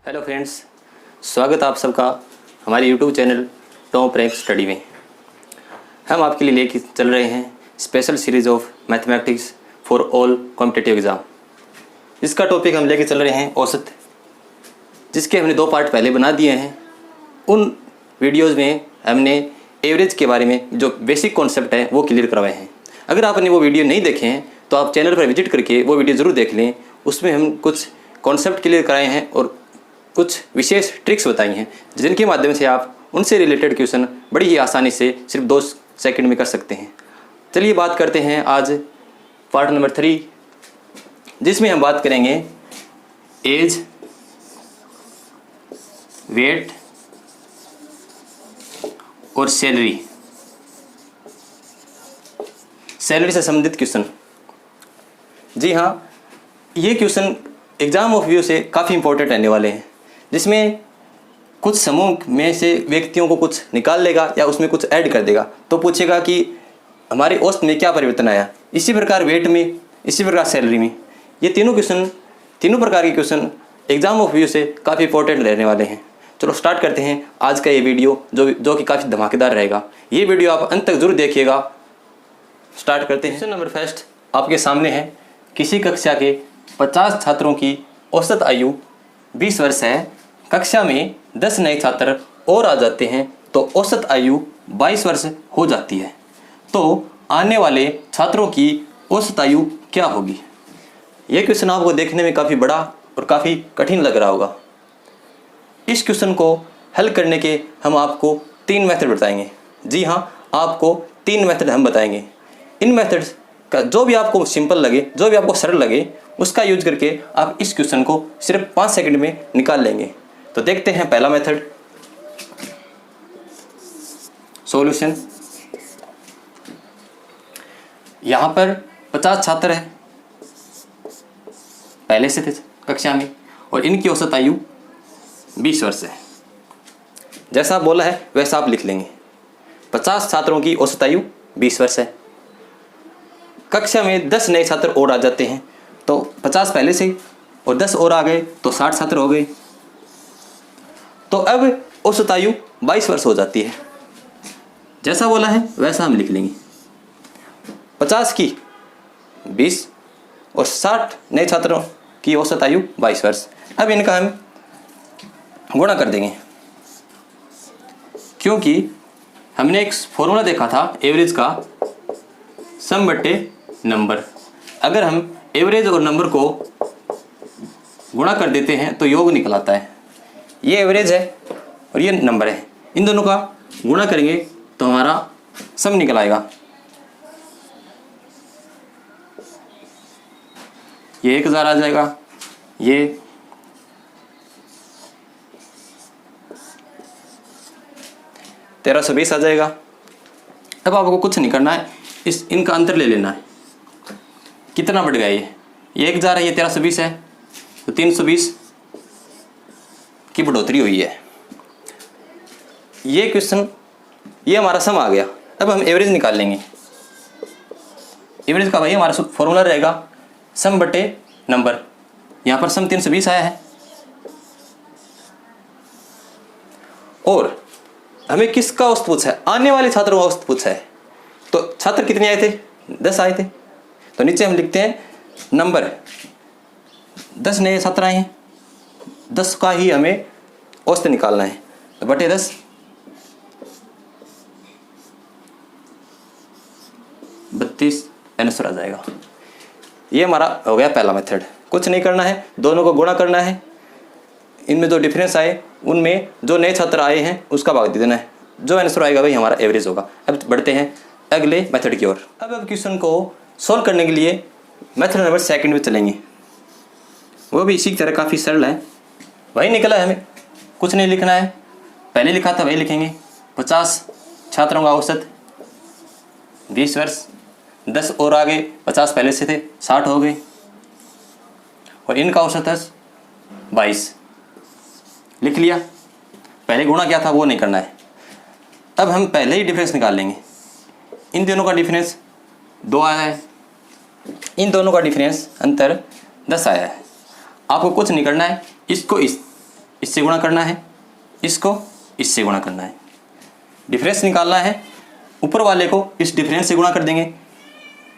Hello friends, स्वागत आप सबका हमारे YouTube channel top rank study में। हम आपके लिए लेके चल रहे हैं special series of mathematics for all competitive exam, जिसका टॉपिक हम लेके चल रहे हैं औसत, जिसके हमने 2 पार्ट पहले बना दिए हैं। उन वीडियोज़ में हमने एवरेज के बारे में जो बेसिक कॉन्सेप्ट है वो क्लियर करवाए हैं। अगर आपने वो वीडियो नहीं देखे हैं तो आप चैनल पर विजिट करके वो वीडियो ज़रूर देख लें। उसमें हम कुछ कॉन्सेप्ट क्लियर कराए हैं और कुछ विशेष ट्रिक्स बताई हैं, जिनके माध्यम से आप उनसे रिलेटेड क्वेश्चन बड़ी ही आसानी से सिर्फ 2 सेकंड में कर सकते हैं। चलिए बात करते हैं आज पार्ट नंबर 3, जिसमें हम बात करेंगे एज, वेट और सैलरी से संबंधित क्वेश्चन। जी हाँ, ये क्वेश्चन एग्जाम ऑफ व्यू से काफ़ी इंपॉर्टेंट रहने वाले हैं, जिसमें कुछ समूह में से व्यक्तियों को कुछ निकाल लेगा या उसमें कुछ ऐड कर देगा, तो पूछेगा कि हमारे औसत में क्या परिवर्तन आया। इसी प्रकार वेट में, इसी प्रकार सैलरी में। ये तीनों प्रकार के क्वेश्चन एग्जाम ऑफ व्यू से काफ़ी इंपॉर्टेंट रहने वाले हैं। चलो स्टार्ट करते हैं आज का ये वीडियो, जो कि काफ़ी धमाकेदार रहेगा। ये वीडियो आप अंत तक जरूर देखिएगा। स्टार्ट करते हैं। क्वेश्चन नंबर फर्स्ट आपके सामने है। किसी कक्षा के 50 छात्रों की औसत आयु 20 वर्ष है। कक्षा में 10 नए छात्र और आ जाते हैं तो औसत आयु 22 वर्ष हो जाती है। तो आने वाले छात्रों की औसत आयु क्या होगी? यह क्वेश्चन आपको देखने में काफ़ी बड़ा और काफ़ी कठिन लग रहा होगा। इस क्वेश्चन को हल करने के हम आपको 3 मेथड बताएंगे। जी हाँ, आपको 3 मेथड हम बताएंगे। इन मेथड्स का जो भी आपको सिंपल लगे, जो भी आपको सरल लगे, उसका यूज करके आप इस क्वेश्चन को सिर्फ 5 सेकंड में निकाल लेंगे। तो देखते हैं पहला मेथड, सॉल्यूशन। यहां पर 50 छात्र हैं, पहले से थे कक्षा में, और इनकी औसत आयु 20 वर्ष है। जैसा बोला है वैसा आप लिख लेंगे। 50 छात्रों की औसत आयु 20 वर्ष है। कक्षा में 10 नए छात्र और आ जाते हैं, तो 50 पहले से और 10 और आ गए तो 60 छात्र हो गए। तो अब औसत आयु 22 वर्ष हो जाती है। जैसा बोला है वैसा हम लिख लेंगे। 50 की 20 और 60 नए छात्रों की औसत आयु 22 वर्ष। अब इनका हम गुणा कर देंगे, क्योंकि हमने एक फॉर्मूला देखा था एवरेज का, सम बटे नंबर। अगर हम एवरेज और नंबर को गुणा कर देते हैं तो योग निकल आता है। ये एवरेज है और ये नंबर है, इन दोनों का गुणा करेंगे तो हमारा सम निकल आएगा। ये 1000 आ जाएगा, ये 1320 आ जाएगा। अब आपको कुछ नहीं करना है, इनका अंतर ले लेना है। कितना बढ़ गया ये 1000 है, ये 1320 है, तो 320 की बढ़ोतरी हुई है। ये क्वेश्चन, ये हमारा सम आ गया। अब हम एवरेज निकाल लेंगे। एवरेज का भाई हमारा फॉर्मूला रहेगा सम बटे नंबर। यहाँ पर सम 320 आया है, और हमें किसका औसत पूछा है? आने वाले छात्रों का औसत पूछा है। तो छात्र कितने आए थे? 10 आए थे। तो नीचे हम लिखते हैं नंबर, 10 नए छात्र आए हैं, 10 का ही हमें औसत निकालना है, तो बटे 10। 32 आंसर आ जाएगा। ये हमारा हो गया पहला मेथड। कुछ नहीं करना है, दोनों को गुणा करना है। इनमें जो डिफरेंस आए उनमें जो नए छात्र आए हैं उसका भाग दे देना है। जो आंसर आएगा वही हमारा एवरेज होगा। अब बढ़ते हैं अगले मेथड की ओर। अब क्वेश्चन को सॉल्व करने के लिए मेथड नंबर 2 में चलेंगे। वो भी इसी की तरह काफ़ी सरल है। वही निकला है, हमें कुछ नहीं लिखना है, पहले लिखा था वही लिखेंगे। 50 छात्रों का औसत 20 वर्ष, 10 और आ गए, 50 पहले से थे, 60 हो गए, और इनका औसत है 22। लिख लिया। पहले गुणा क्या था वो नहीं करना है। अब हम पहले ही डिफरेंस निकाल लेंगे। इन दोनों का डिफरेंस 2 आया है, इन दोनों का डिफरेंस अंतर 10 आया है। आपको कुछ नहीं करना है, इसको इससे गुणा करना है, इसको इससे गुणा करना है। डिफरेंस निकालना है, ऊपर वाले को इस डिफरेंस से गुणा कर देंगे,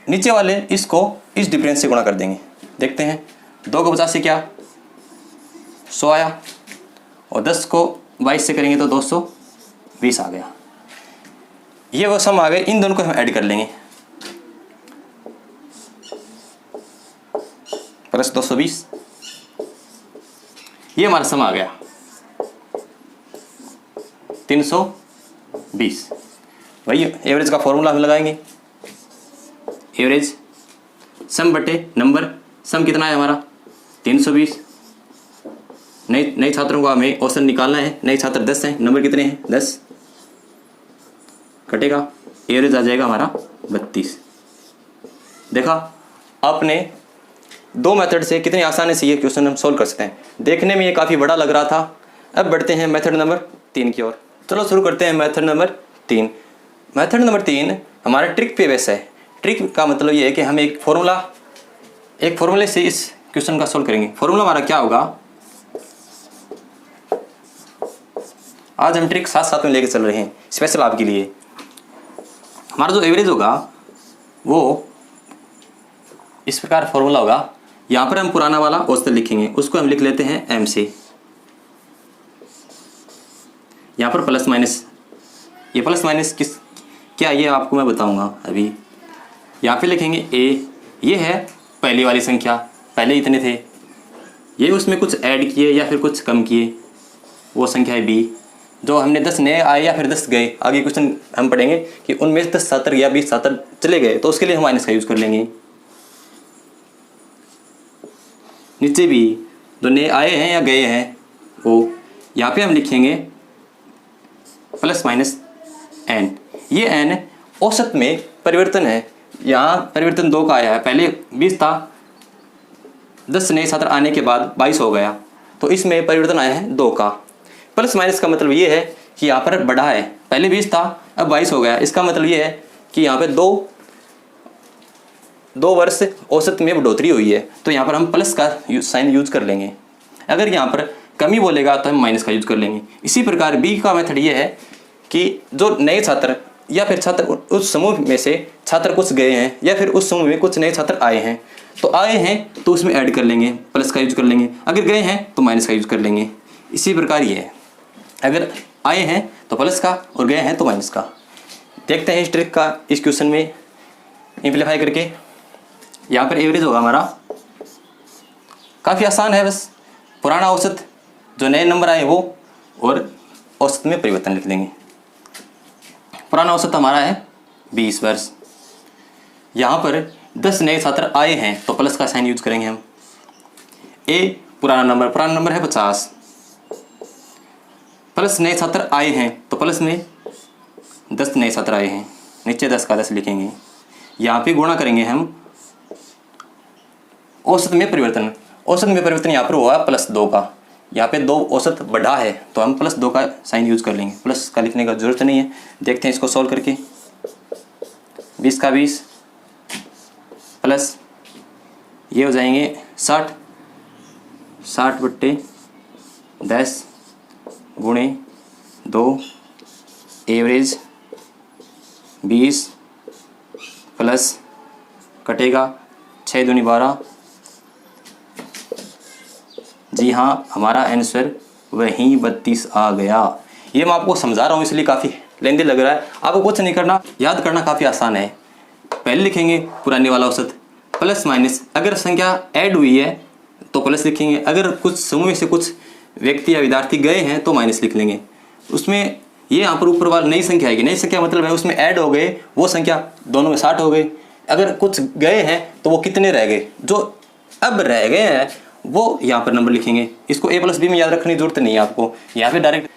नीचे वाले इसको इस डिफरेंस से गुणा कर देंगे। देखते हैं 2 को 50 से क्या 100 आया, और 10 को 22 से करेंगे तो 220 आ गया। ये वो सम आ गए, इन दोनों को हम ऐड कर लेंगे, प्लस 220, ये हमारा सम आ गया 320। वही एवरेज का फॉर्मूला हम लगाएंगे, एवरेज सम बटे नंबर, सम कितना है हमारा 320। नए छात्रों को हमें औसत निकालना है, नए छात्र 10 हैं, नंबर कितने हैं 10, कटेगा, एवरेज आ जाएगा हमारा 32। देखा आपने 2 मेथड से कितनी आसानी से ये क्वेश्चन हम सोल्व कर सकते हैं। देखने में ये काफ़ी बड़ा लग रहा था। अब बढ़ते हैं मेथड नंबर 3 की ओर। चलो शुरू करते हैं मेथड नंबर 3। मेथड नंबर 3 हमारा ट्रिक पे बेस है। ट्रिक का मतलब ये है कि हम एक फॉर्मूले से इस क्वेश्चन का सोल्व करेंगे। फॉर्मूला हमारा क्या होगा, आज हम ट्रिक साथ साथ में लेके चल रहे हैं स्पेशल आपके लिए। हमारा जो एवरेज होगा वो इस प्रकार फॉर्मूला होगा। यहाँ पर हम पुराना वाला औसत लिखेंगे, उसको हम लिख लेते हैं एम से। यहाँ पर प्लस माइनस, ये प्लस माइनस क्या ये आपको मैं बताऊंगा अभी। यहाँ पे लिखेंगे ए, ये है पहली वाली संख्या, पहले इतने थे, ये उसमें कुछ ऐड किए या फिर कुछ कम किए, वो संख्या है बी। जो हमने 10 नए आए या फिर 10 गए, आगे क्वेश्चन हम पढ़ेंगे कि उनमें से 10 70 या 20 70 चले गए, तो उसके लिए हम माइनस का यूज़ कर लेंगे। नीचे भी जो नए आए हैं या गए हैं वो यहाँ पे हम लिखेंगे प्लस माइनस एन। ये एन औसत में परिवर्तन है, यहाँ परिवर्तन 2 का आया है, पहले 20 था, 10 नए छात्र आने के बाद 22 हो गया, तो इसमें परिवर्तन आया है 2 का। प्लस माइनस का मतलब ये है कि यहाँ पर बढ़ा है, पहले 20 था अब 22 हो गया। इसका मतलब ये है कि यहाँ पे दो वर्ष औसत में बढ़ोतरी हुई है, तो यहाँ पर हम प्लस का साइन यूज कर लेंगे। अगर यहाँ पर कमी बोलेगा तो हम माइनस का यूज कर लेंगे। इसी प्रकार बी का मेथड ये है कि जो नए छात्र या फिर छात्र उस समूह में से छात्र कुछ गए हैं या फिर उस समूह में कुछ नए छात्र आए हैं, तो आए हैं तो उसमें ऐड कर लेंगे, प्लस का यूज कर लेंगे। अगर गए हैं तो माइनस का यूज कर लेंगे। इसी प्रकार ये है, अगर आए हैं तो प्लस का और गए हैं तो माइनस का। देखते हैं इस ट्रिक का इस क्वेश्चन में इम्प्लीफाई करके। यहाँ पर एवरेज होगा हमारा, काफ़ी आसान है, बस पुराना औसत जो नए नंबर आए वो और औसत में परिवर्तन लिख देंगे। पुराना औसत हमारा है 20 वर्ष, यहाँ पर 10 नए छात्र आए हैं तो प्लस का साइन यूज करेंगे हम। ए पुराना नंबर है 50, प्लस नए छात्र आए हैं तो प्लस में 10 नए छात्र आए हैं, नीचे 10 का 10 लिखेंगे। यहाँ पे गुणा करेंगे हम औसत में परिवर्तन। औसत में परिवर्तन यहाँ पर हुआ +2 का, यहाँ पे 2 औसत बढ़ा है तो हम +2 का साइन यूज कर लेंगे, प्लस का लिखने का जरूरत नहीं है। देखते हैं इसको सॉल्व करके। 20 का 20 प्लस ये हो जाएंगे 60 बट्टे 10 गुणे 2, एवरेज 20 प्लस कटेगा 6 दूनी 12। जी हाँ, हमारा आंसर वहीं 32 आ गया। ये मैं आपको समझा रहा हूँ इसलिए काफ़ी लेंदी लग रहा है, आपको कुछ नहीं करना, याद करना काफ़ी आसान है। पहले लिखेंगे पुराने वाला औसत प्लस माइनस, अगर संख्या ऐड हुई है तो प्लस लिखेंगे, अगर कुछ समूह में से कुछ व्यक्ति या विद्यार्थी गए हैं तो माइनस लिख लेंगे। उसमें ये यहाँ पर ऊपर वाला नई संख्या आएगी, नई संख्या मतलब है उसमें ऐड हो गए वो संख्या, दोनों में 60 हो गए। अगर कुछ गए हैं तो वो कितने रह गए, जो अब रह गए हैं वो यहाँ पर नंबर लिखेंगे। इसको a + b में याद रखने की जरूरत नहीं है आपको, यहाँ पे डायरेक्ट,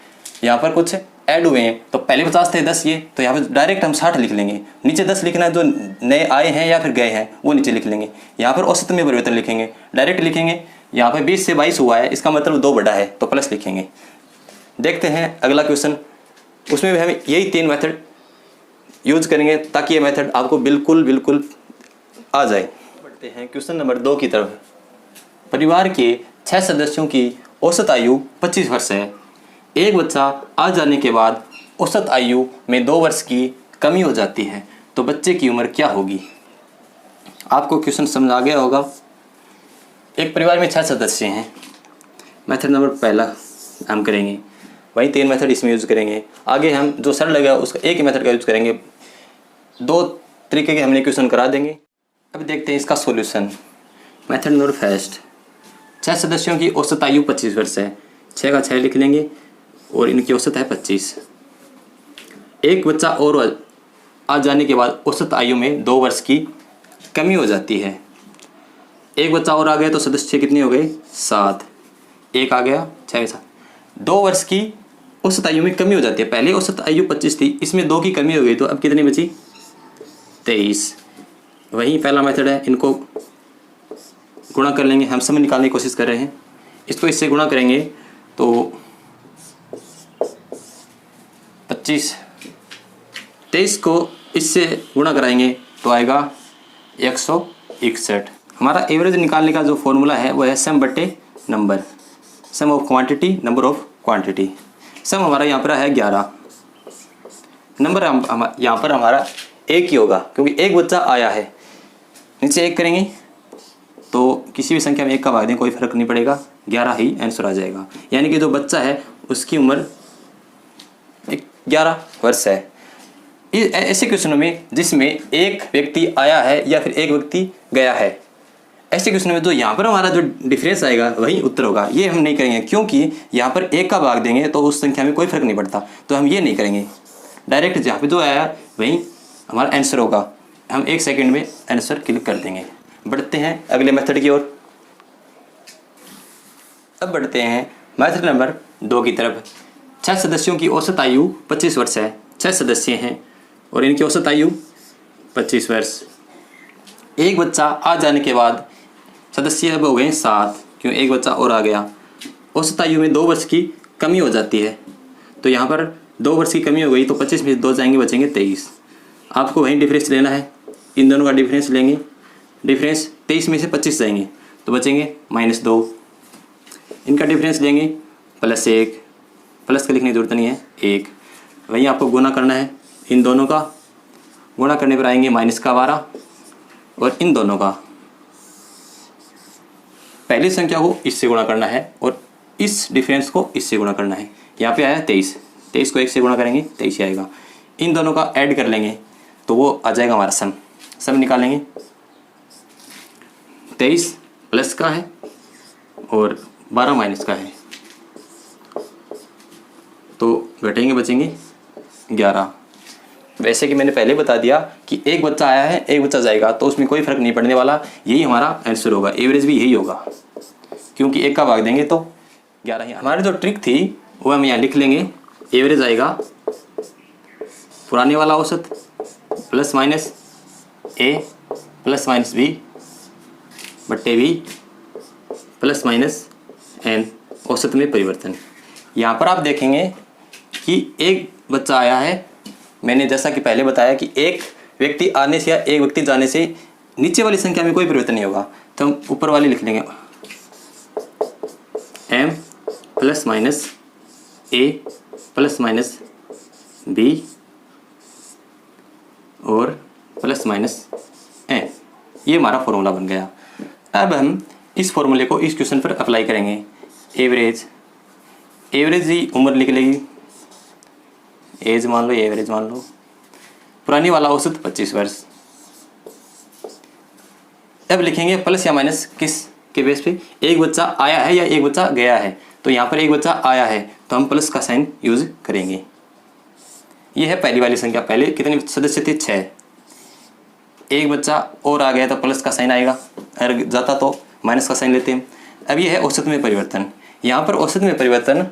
यहाँ पर कुछ ऐड हुए हैं तो पहले 50 थे 10 ये, तो यहाँ पे डायरेक्ट हम 60 लिख लेंगे। नीचे 10 लिखना है, जो नए आए हैं या फिर गए हैं वो नीचे लिख लेंगे। यहाँ पर औसत में परिवर्तन लिखेंगे, डायरेक्ट लिखेंगे। यहाँ पर 20 से 22 हुआ है, इसका मतलब 2 बढ़ा है तो प्लस लिखेंगे। देखते हैं अगला क्वेश्चन, उसमें भी हम यही 3 मेथड यूज करेंगे ताकि ये मेथड आपको बिल्कुल आ जाए। बढ़ते हैं क्वेश्चन नंबर 2 की तरफ। परिवार के 6 सदस्यों की औसत आयु 25 वर्ष है। एक बच्चा आ जाने के बाद औसत आयु में 2 वर्ष की कमी हो जाती है, तो बच्चे की उम्र क्या होगी? आपको क्वेश्चन समझ आ गया होगा। एक परिवार में 6 सदस्य हैं। मेथड नंबर पहला हम करेंगे, वही 3 मेथड इसमें यूज़ करेंगे। आगे हम जो सरल लगेगा उसका एक ही मेथड का यूज़ करेंगे। 2 तरीके के हमने क्वेश्चन करा देंगे। अब देखते हैं इसका सॉल्यूशन। मेथड नंबर फर्स्ट, 6 सदस्यों की औसत आयु 25 वर्ष है। 6 का 6 लिख लेंगे और इनकी औसत है 25। एक बच्चा और आ जाने के बाद औसत आयु में 2 वर्ष की कमी हो जाती है। एक बच्चा और आ गया तो सदस्य कितने हो गए? 7। एक आ गया 6 7। 2 वर्ष की औसत आयु में कमी हो जाती है। पहले औसत आयु 25 थी, इसमें 2 की कमी हो गई, तो अब कितनी बची? 23। वही पहला मेथड है, इनको गुणा कर लेंगे। हम समय निकालने की कोशिश कर रहे हैं। इसको इससे गुणा करेंगे तो 25, 23 को इससे गुणा कराएंगे तो आएगा 161। हमारा एवरेज निकालने का जो फॉर्मूला है वो है सम बटे number, sum of quantity number of quantity. Sum हमारा यहाँ पर है 11, नंबर यहाँ पर हमारा 1 ही होगा क्योंकि एक बच्चा आया है। नीचे 1 करेंगे तो किसी भी संख्या में 1 का भाग दें, कोई फर्क नहीं पड़ेगा, 11 ही आंसर आ जाएगा। यानी कि जो बच्चा है उसकी उम्र 11 वर्ष है। ऐसे क्वेश्चनों में जिसमें एक व्यक्ति आया है या फिर एक व्यक्ति गया है, ऐसे क्वेश्चन में जो यहाँ पर हमारा जो डिफरेंस आएगा वही उत्तर होगा। ये हम नहीं करेंगे क्योंकि यहाँ पर 1 का भाग देंगे तो उस संख्या में कोई फर्क नहीं पड़ता, तो हम ये नहीं करेंगे। डायरेक्ट जहाँ पे जो आया वही हमारा आंसर होगा। हम 1 सेकंड में आंसर क्लिक कर देंगे। बढ़ते हैं अगले मेथड की ओर। अब बढ़ते हैं मेथड नंबर 2 की तरफ। 6 सदस्यों की औसत आयु 25 वर्ष है। 6 सदस्य हैं और इनकी औसत आयु 25 वर्ष। एक बच्चा आ जाने के बाद सदस्य अब हो गए 7, क्यों एक बच्चा और आ गया। औसत आयु में 2 वर्ष की कमी हो जाती है, तो यहाँ पर 2 वर्ष की कमी हो गई तो 25 में 2 जाएंगे, बचेंगे 23। आपको वहीं डिफरेंस लेना है, इन दोनों का डिफरेंस लेंगे। डिफरेंस 23 में से 25 जाएंगे तो बचेंगे -2। इनका डिफरेंस लेंगे +1, प्लस का लिखने की जरूरत नहीं है, 1। वहीं आपको गुना करना है, इन दोनों का गुणा करने पर आएंगे -12 और इन दोनों का पहली संख्या को इससे गुणा करना है और इस डिफरेंस को इससे गुणा करना है। यहाँ पे आया 23, 23 को 1 से गुणा करेंगे 23 ही आएगा। इन दोनों का ऐड कर लेंगे तो वो आ जाएगा हमारा सम। सम निकालेंगे, 23 प्लस का है और 12 माइनस का है, तो घटेंगे बचेंगे 11। वैसे कि मैंने पहले बता दिया कि एक बच्चा आया है एक बच्चा जाएगा, तो उसमें कोई फर्क नहीं पड़ने वाला, यही हमारा आंसर होगा। एवरेज भी यही होगा क्योंकि 1 का भाग देंगे तो 11 ही। हमारी जो ट्रिक थी वो हम यहाँ लिख लेंगे। एवरेज आएगा पुराने वाला औसत प्लस माइनस ए प्लस माइनस बी बट्टे बी प्लस माइनस एन, औसत में परिवर्तन। यहाँ पर आप देखेंगे कि एक बच्चा आया है। मैंने जैसा कि पहले बताया कि एक व्यक्ति आने से या एक व्यक्ति जाने से नीचे वाली संख्या में कोई परिवर्तन नहीं होगा, तो हम ऊपर वाली लिख लेंगे m प्लस माइनस ए प्लस माइनस बी और प्लस माइनस एन। ये हमारा फॉर्मूला बन गया। अब हम इस फॉर्मूले को इस क्वेश्चन पर अप्लाई करेंगे। एवरेज, एवरेज ही उम्र लिख लेगी, एज मान लो, एवरेज मान लो। पुरानी वाला औसत 25 वर्ष। अब लिखेंगे प्लस या माइनस किस के बेस पे, एक बच्चा आया है या एक बच्चा गया है। तो यहाँ पर एक बच्चा आया है तो हम प्लस का साइन यूज करेंगे। ये है पहली वाली संख्या। पहले कितने सदस्य थे? 6। एक बच्चा और आ गया तो प्लस का साइन आएगा, अगर जाता तो माइनस का साइन लेते हैं। अब ये है औसत में परिवर्तन। यहाँ पर औसत में परिवर्तन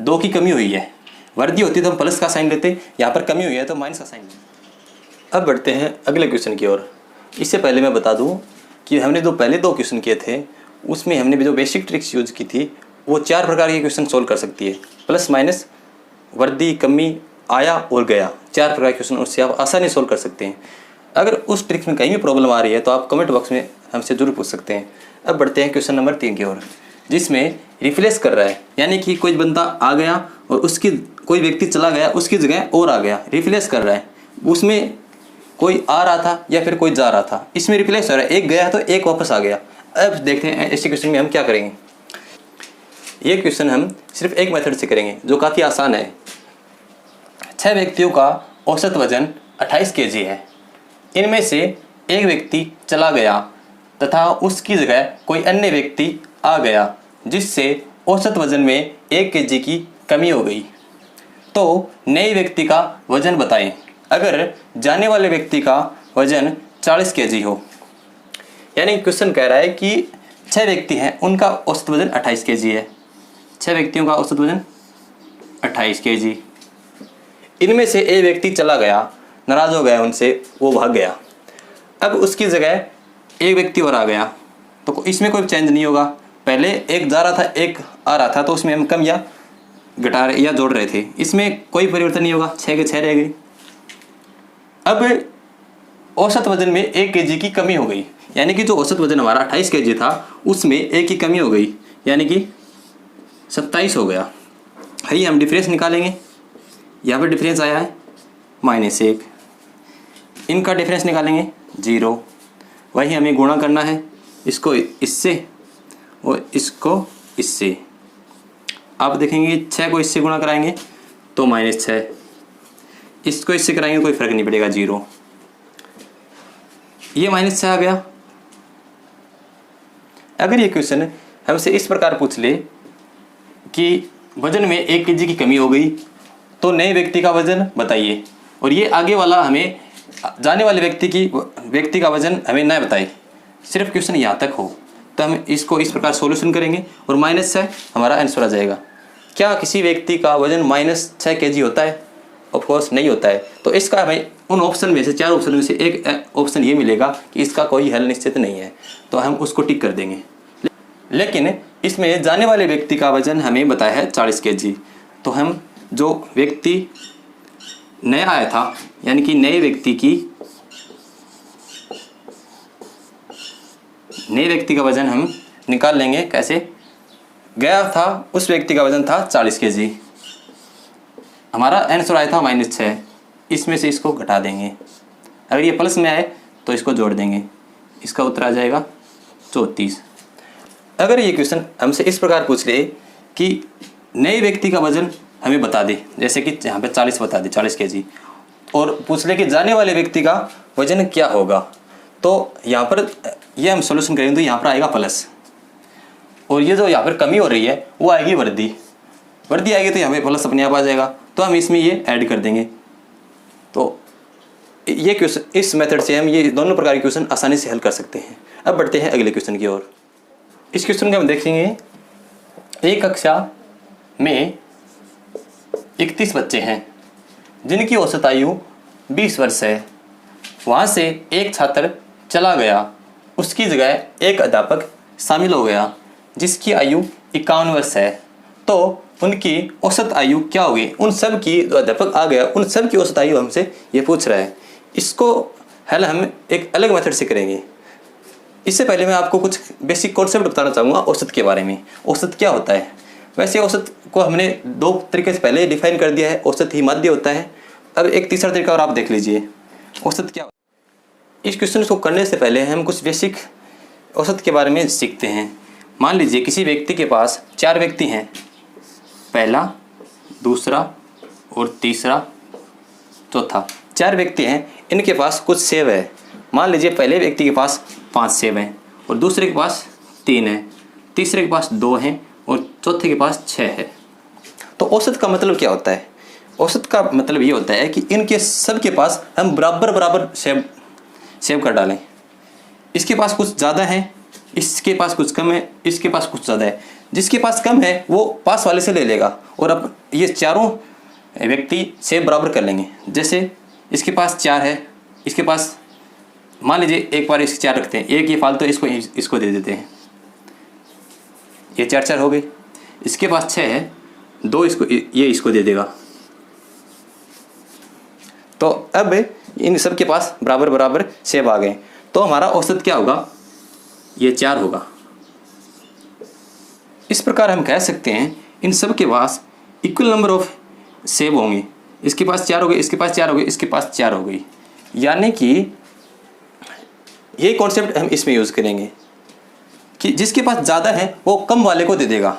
2 की कमी हुई है। वृद्धि होती तो हम प्लस का साइन लेते, यहाँ पर कमी हुई है तो माइनस का साइन लेते। अब बढ़ते हैं अगले क्वेश्चन की ओर। इससे पहले मैं बता दूं कि हमने जो पहले 2 क्वेश्चन किए थे उसमें हमने भी जो बेसिक ट्रिक्स यूज की थी वो 4 प्रकार के क्वेश्चन सोल्व कर सकती है। प्लस माइनस, वृद्धि, कमी, आया और गया, 4 प्रकार के क्वेश्चन उससे आप आसानी सोल्व कर सकते हैं। अगर उस ट्रिक्स में कहीं भी प्रॉब्लम आ रही है तो आप कमेंट बॉक्स में हमसे जरूर पूछ सकते हैं। अब बढ़ते हैं क्वेश्चन नंबर 3 की ओर। जिसमें रिप्लेस कर रहा है, यानी कि कोई बंदा आ गया और उसकी कोई व्यक्ति चला गया, उसकी जगह और आ गया, रिप्लेस कर रहा है। उसमें कोई आ रहा था या फिर कोई जा रहा था, इसमें रिप्लेस हो रहा है, एक गया तो एक वापस आ गया। अब देखते हैं ऐसे क्वेश्चन में हम क्या करेंगे। ये क्वेश्चन हम सिर्फ एक मेथड से करेंगे जो काफ़ी आसान है। 6 व्यक्तियों का औसत वजन 28 kg है। इनमें से एक व्यक्ति चला गया तथा उसकी जगह कोई अन्य व्यक्ति आ गया, जिससे औसत वजन में 1 kg की कमी हो गई। तो नए व्यक्ति का वजन बताएं अगर जाने वाले व्यक्ति का वजन 40 kg हो। यानी क्वेश्चन कह रहा है कि 6 व्यक्ति हैं, उनका औसत वजन 28 kg है। 6 व्यक्तियों का औसत वजन 28 kg। इनमें से एक व्यक्ति चला गया, नाराज हो गया उनसे, वो भाग गया। अब उसकी जगह एक व्यक्ति और आ गया, तो इसमें कोई चेंज नहीं होगा। पहले एक जा रहा था, एक आ रहा था, तो उसमें हम कम या घटा रहे या जोड़ रहे थे, इसमें कोई परिवर्तन नहीं होगा, 6 के 6 रह गई। अब औसत वजन में 1 kg की कमी हो गई, यानी कि जो औसत वजन हमारा 28 kg था उसमें 1 की कमी हो गई, यानी कि 27 हो गया। है हम डिफरेंस निकालेंगे। यहाँ पर डिफरेंस आया है -1, इनका डिफरेंस निकालेंगे 0। वही हमें गुणा करना है, इसको इससे और इसको इससे। आप देखेंगे 6 को इससे गुणा कराएंगे तो -6, इसको इससे कराएंगे कोई फर्क नहीं पड़ेगा, 0। ये -6 आ गया। अगर ये क्वेश्चन हमसे इस प्रकार पूछ ले कि वजन में 1 kg की कमी हो गई तो नए व्यक्ति का वजन बताइए, और ये आगे वाला हमें जाने वाले व्यक्ति का वजन हमें न बताए, सिर्फ क्वेश्चन यहाँ तक हो, तो हम इसको इस प्रकार सॉल्यूशन करेंगे और -6 हमारा आंसर आ जाएगा। क्या किसी व्यक्ति का वजन -6 kg होता है? ऑफकोर्स नहीं होता है। तो इसका हमें उन ऑप्शन में से 4 ऑप्शन में से एक ऑप्शन ये मिलेगा कि इसका कोई हल निश्चित नहीं है, तो हम उसको टिक कर देंगे। लेकिन इसमें जाने वाले व्यक्ति का वजन हमें बताया है 40 kg, तो हम जो व्यक्ति नया आया था, यानी कि नए व्यक्ति का वजन हम निकाल लेंगे। कैसे? गया था उस व्यक्ति का वजन था 40 kg, हमारा आंसर आया था -6, इसमें से इसको घटा देंगे। अगर ये प्लस में आए तो इसको जोड़ देंगे, इसका उत्तर आ जाएगा 34। अगर ये क्वेश्चन हमसे इस प्रकार पूछ ले कि नए व्यक्ति का वजन हमें बता दे, जैसे कि यहाँ पे 40 बता दे, 40 kg, और पूछ ले कि जाने वाले व्यक्ति का वजन क्या होगा, तो यहाँ पर ये हम सॉल्यूशन करेंगे तो यहाँ पर आएगा प्लस, और ये जो यहाँ पर कमी हो रही है वो आएगी वर्दी आएगी, तो यहाँ पे प्लस अपने आप आ जाएगा, तो हम इसमें ये ऐड कर देंगे। तो ये क्वेश्चन, इस मेथड से हम ये दोनों प्रकार के क्वेश्चन आसानी से हल कर सकते हैं। अब बढ़ते हैं अगले क्वेश्चन की ओर। इस क्वेश्चन को हम देखेंगे, एक कक्षा में 31 बच्चे हैं जिनकी औसत आयु 20 वर्ष है। वहाँ से एक छात्र चला गया, उसकी जगह एक अध्यापक शामिल हो गया जिसकी आयु 51 वर्ष है। तो उनकी औसत आयु क्या होगी? उन सब की, जो अध्यापक आ गया उन सब की औसत आयु हमसे ये पूछ रहा है। इसको हल हम एक अलग मेथड से करेंगे। इससे पहले मैं आपको कुछ बेसिक कॉन्सेप्ट बताना चाहूँगा औसत के बारे में। औसत क्या होता है? वैसे औसत को हमने 2 तरीके से पहले डिफाइन कर दिया है, औसत ही माध्य होता है। अब एक तीसरा तरीका और आप देख लीजिए, औसत क्या। इस क्वेश्चन को करने से पहले हम कुछ बेसिक औसत के बारे में सीखते हैं। मान लीजिए किसी व्यक्ति के पास 4 व्यक्ति हैं, पहला, दूसरा और तीसरा, चौथा, 4 व्यक्ति हैं। इनके पास कुछ सेब है। मान लीजिए पहले व्यक्ति के पास 5 सेब हैं और दूसरे के पास 3 हैं, तीसरे के पास 2 हैं और चौथे के पास 6 है। तो औसत का मतलब क्या होता है? औसत का मतलब ये होता है कि इनके सब के पास हम बराबर सेब कर डालें। इसके पास कुछ ज़्यादा है, इसके पास कुछ कम है, इसके पास कुछ ज़्यादा है। जिसके पास कम है वो पास वाले से ले लेगा और अब ये चारों व्यक्ति सेब बराबर कर लेंगे। जैसे इसके पास 4 है, इसके पास मान लीजिए एक बार इसके 4 रखते हैं, एक ये फालतू इसको दे देते हैं, ये 4 हो गए। इसके पास 6 है, 2 इसको दे देगा। तो अब इन सब के पास बराबर सेब आ गए। तो हमारा औसत क्या होगा? ये 4 होगा। इस प्रकार हम कह सकते हैं इन सब के पास इक्वल नंबर ऑफ सेब होंगे। इसके पास 4 हो गए, इसके पास 4 हो गए, इसके पास 4 हो गई। यानी कि ये कॉन्सेप्ट हम इसमें यूज़ करेंगे कि जिसके पास ज़्यादा है वो कम वाले को दे देगा।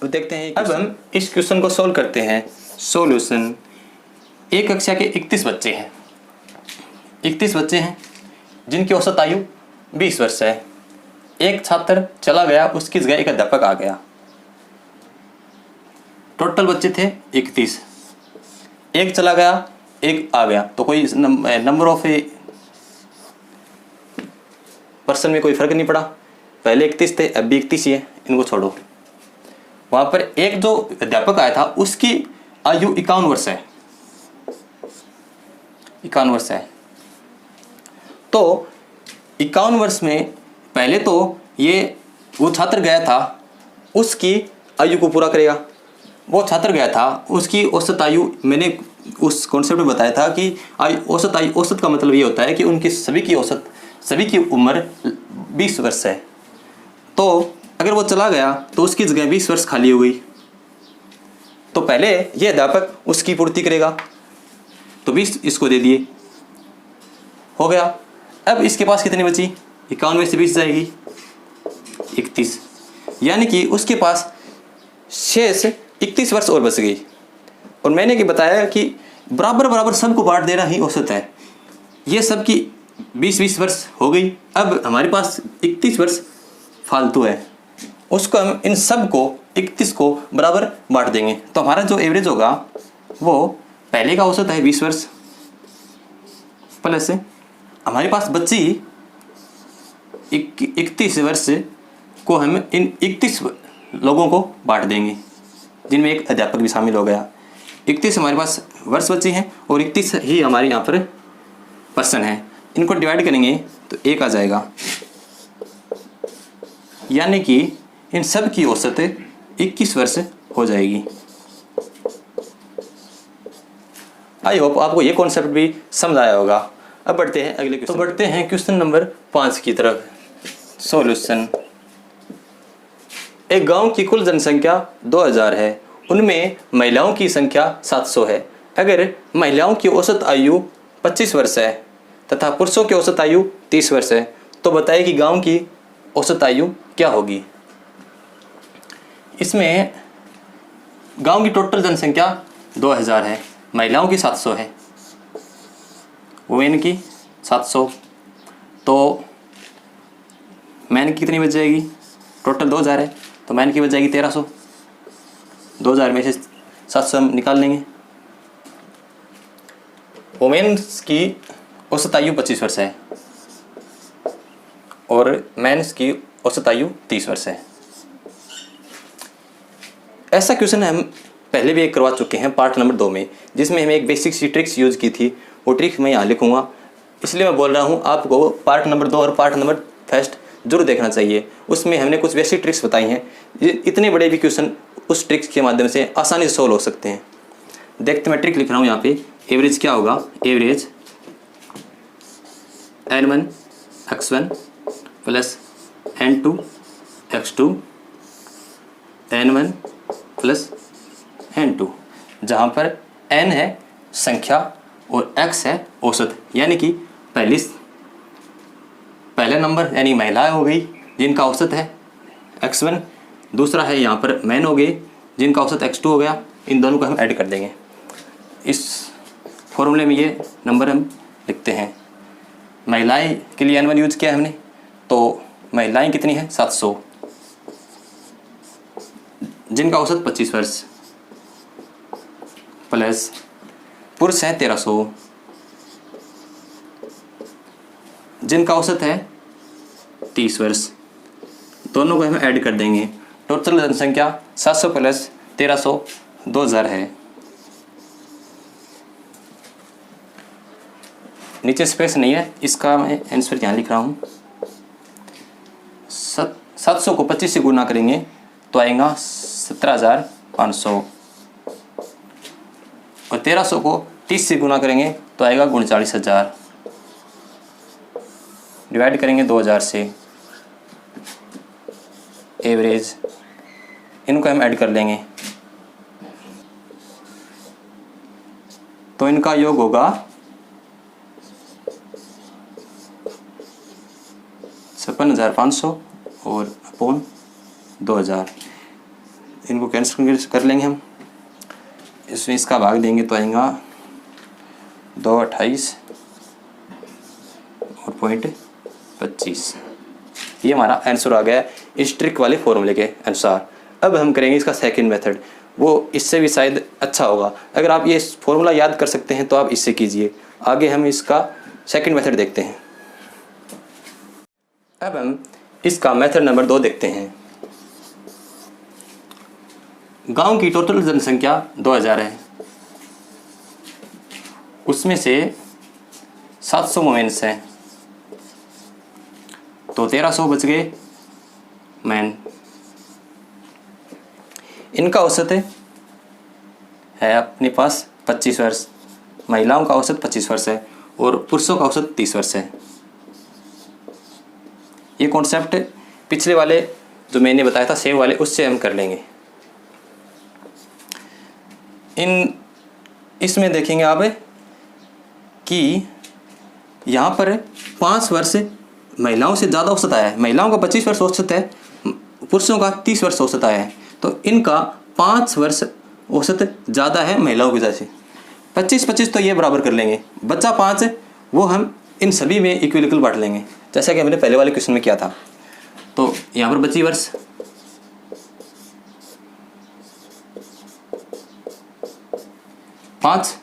तो देखते हैं, अब हम इस क्वेश्चन को सॉल्व करते हैं। सॉल्यूशन, एक कक्षा के 31 बच्चे हैं। 31 बच्चे हैं जिनकी औसत आयु 20 वर्ष है। एक छात्र चला गया, उसकी जगह एक अध्यापक आ गया। टोटल बच्चे थे 31। एक चला गया, एक आ गया, तो कोई नंबर ऑफ पर्सन में कोई फर्क नहीं पड़ा। पहले 31 थे, अब भी 31 ही है, इनको छोड़ो। वहां पर एक जो अध्यापक आया था उसकी आयु 51 वर्ष है। 51 वर्ष है। तो 51 वर्ष में पहले तो ये वो छात्र गया था उसकी आयु को पूरा करेगा। वो छात्र गया था उसकी औसत आयु, मैंने उस कॉन्सेप्ट में बताया था कि औसत का मतलब ये होता है कि उनकी सभी की उम्र 20 वर्ष है। तो अगर वो चला गया तो उसकी जगह 20 वर्ष खाली हो गई। तो पहले ये अध्यापक उसकी पूर्ति करेगा, तो 20 इसको दे दिए, हो गया। अब इसके पास कितनी बची? 51 में से 20 जाएगी 31, यानी कि उसके पास शेष 31 वर्ष और बच गई। और मैंने कि बताया कि बराबर सबको बांट देना ही औसत है। ये सब की 20-20 वर्ष हो गई। अब हमारे पास 31 वर्ष फालतू है, उसको हम इन सब को 31 को बराबर बांट देंगे। तो हमारा जो एवरेज होगा वो पहले का औसत है 20 वर्ष प्लस हमारे पास बच्ची 31 वर्ष को हम इन 31 लोगों को बांट देंगे, जिनमें एक अध्यापक भी शामिल हो गया। 31 हमारे पास वर्ष बची हैं और 31 ही हमारे यहाँ पर पर्सन है। इनको डिवाइड करेंगे तो 1 आ जाएगा, यानी कि इन सब की औसत 21 वर्ष हो जाएगी। आई होप आपको ये कॉन्सेप्ट भी समझ आया होगा। अब बढ़ते हैं अगले क्वेश्चन। तो बढ़ते हैं क्वेश्चन नंबर 5 की तरफ। सॉल्यूशन, एक गांव की कुल जनसंख्या 2000 है, उनमें महिलाओं की संख्या 700 है। अगर महिलाओं की औसत आयु 25 वर्ष है तथा पुरुषों की औसत आयु 30 वर्ष है, तो बताइए कि गांव की औसत आयु क्या होगी। इसमें गांव की टोटल जनसंख्या 2000 है, महिलाओं की 700 है, वुमेन की 700, तो मैन की कितनी बच जाएगी? टोटल 2000 है तो मैन की बच जाएगी 1300। 2000 में से 700 हम निकाल लेंगे। वुमेन्स की औसत आयु 25 वर्ष है और मेंस की औसत आयु 30 वर्ष है। ऐसा क्वेश्चन हम पहले भी एक करवा चुके हैं पार्ट नंबर 2 में, जिसमें हमें एक बेसिक सी ट्रिक्स यूज़ की थी। वो ट्रिक्स मैं यहाँ लिखूँगा, इसलिए मैं बोल रहा हूँ आपको पार्ट नंबर 2 और पार्ट नंबर 1 जरूर देखना चाहिए। उसमें हमने कुछ बेसिक ट्रिक्स बताई हैं। इतने बड़े भी क्वेश्चन उस ट्रिक्स के माध्यम से आसानी से सोल्व हो सकते हैं। देखते मैं ट्रिक लिख रहा हूँ यहाँ पे। एवरेज क्या होगा? Average n1 x1 plus n2 x2 n1 plus n2, जहाँ पर n है संख्या और x है औसत, यानी कि पहला नंबर यानी महिलाएं हो गई जिनका औसत है x1, दूसरा है यहाँ पर मैन हो गए जिनका औसत x2 हो गया। इन दोनों को हम ऐड कर देंगे। इस फॉर्मूले में ये नंबर हम लिखते हैं। महिलाएं के लिए n1 यूज किया हमने, तो महिलाएं कितनी है? 700, जिनका औसत 25 वर्ष, प्लस पुरुष है 1300, जिनका औसत है 30 वर्ष। दोनों को हम ऐड कर देंगे। टोटल जनसंख्या 700 प्लस 1300 2000 है। नीचे स्पेस नहीं है, इसका मैं आंसर यहाँ लिख रहा हूँ। 700 को 25 से गुना करेंगे तो आएगा 17,500 और 1300 को 30 से गुना करेंगे तो आएगा 39,000। डिवाइड करेंगे 2000 से। एवरेज इनको हम ऐड कर लेंगे, तो इनका योग होगा 56,500 और अपॉन 2000। इनको कैंसिल कर लेंगे हम, इसमें इसका भाग देंगे तो आएगा 228 और 0.25। ये हमारा आंसर आ गया इस ट्रिक वाले फॉर्मूले के अनुसार। अब हम करेंगे इसका सेकंड मेथड, वो इससे भी शायद अच्छा होगा। अगर आप ये फॉर्मूला याद कर सकते हैं तो आप इससे कीजिए। आगे हम इसका सेकंड मेथड देखते हैं। अब हम इसका मेथड नंबर 2 देखते हैं। गांव की टोटल जनसंख्या 2000 है, उसमें से 700 वुमेन्स हैं, तो 1300 बच गए मैन। इनका औसत है अपने पास 25 वर्ष, महिलाओं का औसत 25 वर्ष है और पुरुषों का औसत 30 वर्ष है। ये कॉन्सेप्ट पिछले वाले जो मैंने बताया था सेव वाले, उससे हम कर लेंगे। इसमें देखेंगे आप कि यहाँ पर 5 वर्ष महिलाओं से ज़्यादा औसत आया है। महिलाओं का 25 वर्ष औसत है, पुरुषों का 30 वर्ष औसत आया है, तो इनका 5 वर्ष औसत ज़्यादा है महिलाओं की वजह से। 25-25 तो ये बराबर कर लेंगे, बच्चा 5 वो हम इन सभी में इक्वल बांट लेंगे, जैसा कि हमने पहले वाले क्वेश्चन में किया था। तो यहाँ पर बची वर्ष 5,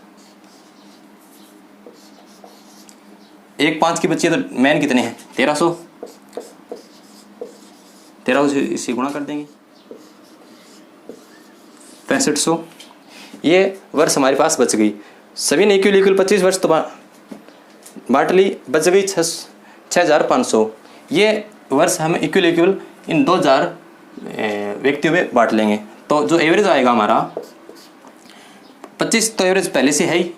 5 की बच्ची है तो मैन कितने हैं 1300 से इसी गुणा कर देंगे 6500। ये वर्ष हमारे पास बच गई, सभी ने इक्वल 25 वर्ष तो बांट ली, बच गई 6500। ये वर्ष हम इक्वल इन 2000 व्यक्तियों में बांट लेंगे, तो जो एवरेज आएगा हमारा 25 तो एवरेज पहले से है ही,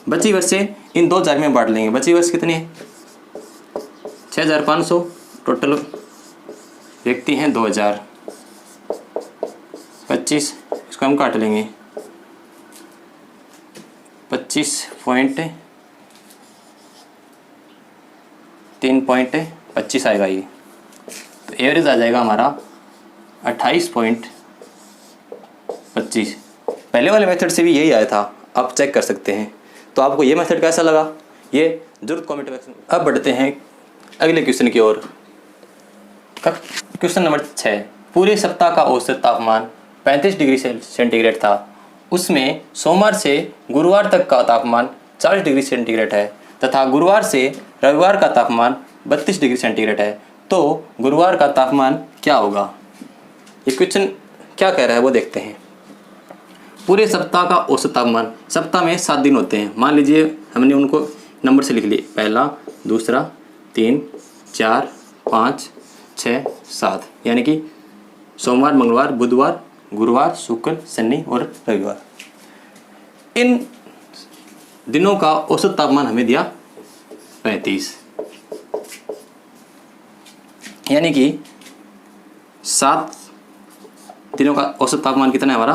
बची वर्ष से इन 2000 में बांट लेंगे। बची वर्ष कितनी है 6500, टोटल व्यक्ति हैं 2000, 25 इसको हम काट लेंगे 25.3.25 आएगा ये, तो एवरेज आ जाएगा हमारा 28.25। पहले वाले मेथड से भी यही आया था, आप चेक कर सकते हैं। तो आपको ये मेथड कैसा लगा ये जरूर कमेंट में। अब बढ़ते हैं अगले क्वेश्चन की ओर। क्वेश्चन नंबर 6, पूरे सप्ताह का औसत तापमान 35 डिग्री सेंटीग्रेड था, उसमें सोमवार से गुरुवार तक का तापमान 40 डिग्री सेंटीग्रेड है तथा गुरुवार से रविवार का तापमान 32 डिग्री सेंटीग्रेड है, तो गुरुवार का तापमान क्या होगा। ये क्वेश्चन क्या कह रहा है वो देखते हैं। पूरे सप्ताह का औसत तापमान, सप्ताह में 7 दिन होते हैं, मान लीजिए हमने उनको नंबर से लिख लिए, पहला, दूसरा, 3, 4, 5, 6, 7, यानी कि सोमवार, मंगलवार, बुधवार, गुरुवार, शुक्र, शनि और रविवार। इन दिनों का औसत तापमान हमें दिया 35, यानी कि 7 दिनों का औसत तापमान कितना है हमारा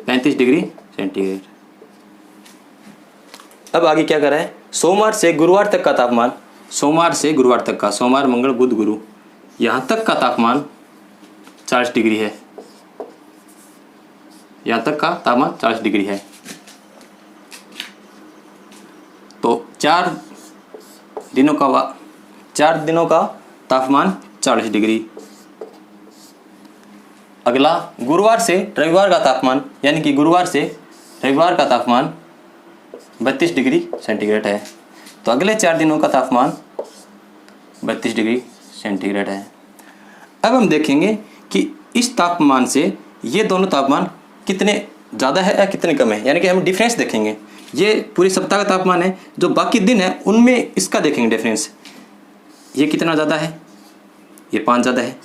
35 डिग्री सेंटीग्रेड। अब आगे क्या कर रहा है, सोमवार से गुरुवार तक का तापमान, सोमवार से गुरुवार तक का, सोमवार, मंगल, बुध, गुरु, यहाँ तक का तापमान 40 डिग्री है, यहाँ तक का तापमान 40 डिग्री है, तो 4 दिनों का तापमान 40 डिग्री। अगला गुरुवार से रविवार का तापमान, यानी कि गुरुवार से रविवार का तापमान 32 डिग्री सेंटीग्रेड है, तो अगले 4 दिनों का तापमान 32 डिग्री सेंटीग्रेड है। अब हम देखेंगे कि इस तापमान से ये दोनों तापमान कितने ज़्यादा है या कितने कम है, यानी कि हम डिफरेंस देखेंगे। ये पूरे सप्ताह का तापमान है, जो बाकी दिन है उनमें इसका देखेंगे डिफरेंस। ये कितना ज़्यादा है, ये 5 ज़्यादा है,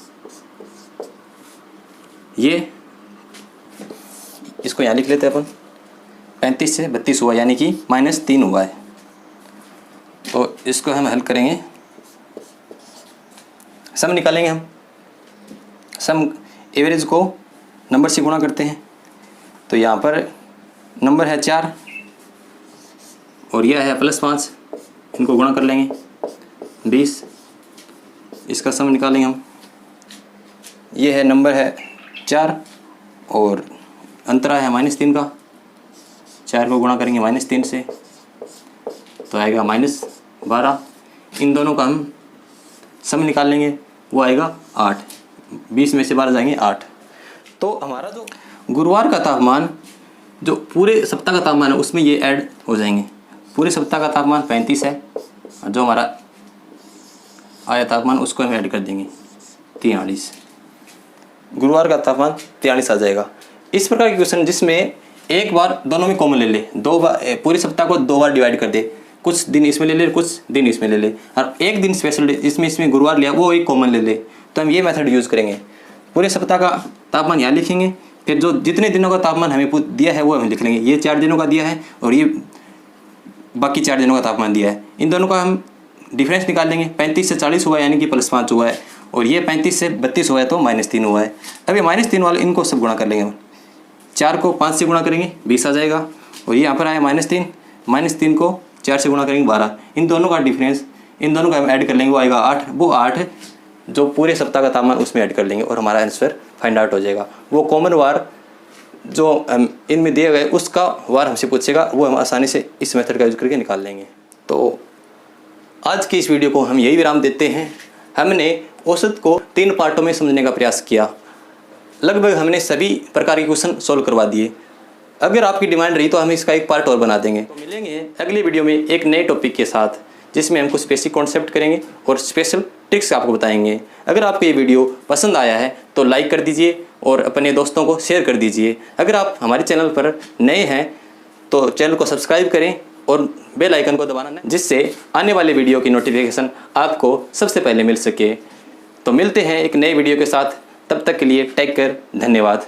ये इसको यहाँ लिख लेते हैं अपन, 35 से 32 हुआ, यानी कि -3 हुआ है, तो इसको हम हल करेंगे, सम निकालेंगे हम। सम एवरेज को नंबर से गुणा करते हैं। तो यहाँ पर नंबर है 4 और यह है +5, इनको गुणा कर लेंगे 20, इसका सम निकालेंगे हम। ये है नंबर है 4 और अंतरा है -3 का, 4 को गुणा करेंगे -3 से तो आएगा -12। इन दोनों का हम सम निकाल लेंगे, वो आएगा 8। 20 में से 12 जाएंगे 8। तो हमारा जो गुरुवार का तापमान, जो पूरे सप्ताह का तापमान है, उसमें ये ऐड हो जाएंगे। पूरे सप्ताह का तापमान 35 है और जो हमारा आया तापमान उसको हम ऐड कर देंगे 43। गुरुवार का तापमान 43 आ जाएगा। इस प्रकार के क्वेश्चन जिसमें एक बार दोनों में कॉमन ले ले, 2 बार पूरे सप्ताह को 2 बार डिवाइड कर दे, कुछ दिन इसमें ले ले, कुछ दिन इसमें ले ले, और एक दिन स्पेशल डे इसमें गुरुवार लिया वो एक कॉमन ले ले, तो हम ये मेथड यूज़ करेंगे। पूरे सप्ताह का तापमान यहाँ लिखेंगे, फिर जो जितने दिनों का तापमान हमें दिया है वो हम लिख लेंगे। ये 4 दिनों का दिया है और ये बाकी 4 दिनों का तापमान दिया है। इन दोनों का हम डिफरेंस निकाल लेंगे। 35 से 40 हुआ है यानी कि +5 हुआ है, और ये 35 से 32 हुआ है तो -3 हुआ है। अब ये -3 वाले इनको सब गुणा कर लेंगे। 4 को 5 से गुणा करेंगे 20 आ जाएगा, और ये यहाँ पर आया -3 को 4 से गुणा करेंगे 12। इन दोनों का डिफरेंस, इन दोनों का हम ऐड कर लेंगे, वो आएगा 8। वो 8 जो पूरे सप्ताह का तापमान उसमें ऐड कर लेंगे और हमारा आंसर फाइंड आउट हो जाएगा। वो कॉमन वार जो इनमें दिए गए उसका वार हमसे पूछेगा, वो हम आसानी से इस मेथड का यूज करके निकाल लेंगे। तो आज की इस वीडियो को हम यही विराम देते हैं। हमने औसत को 3 पार्टों में समझने का प्रयास किया। लगभग हमने सभी प्रकार के क्वेश्चन सोल्व करवा दिए। अगर आपकी डिमांड रही तो हम इसका एक पार्ट और बना देंगे। तो मिलेंगे अगली वीडियो में एक नए टॉपिक के साथ, जिसमें हम कुछ बेसिक कॉन्सेप्ट करेंगे और स्पेशल ट्रिक्स आपको बताएंगे। अगर आपको ये वीडियो पसंद आया है तो लाइक कर दीजिए और अपने दोस्तों को शेयर कर दीजिए। अगर आप हमारे चैनल पर नए हैं तो चैनल को सब्सक्राइब करें और बेल आइकन को दबाना नहीं, जिससे आने वाले वीडियो की नोटिफिकेशन आपको सबसे पहले मिल सके। तो मिलते हैं एक नए वीडियो के साथ, तब तक के लिए टेक केयर, धन्यवाद।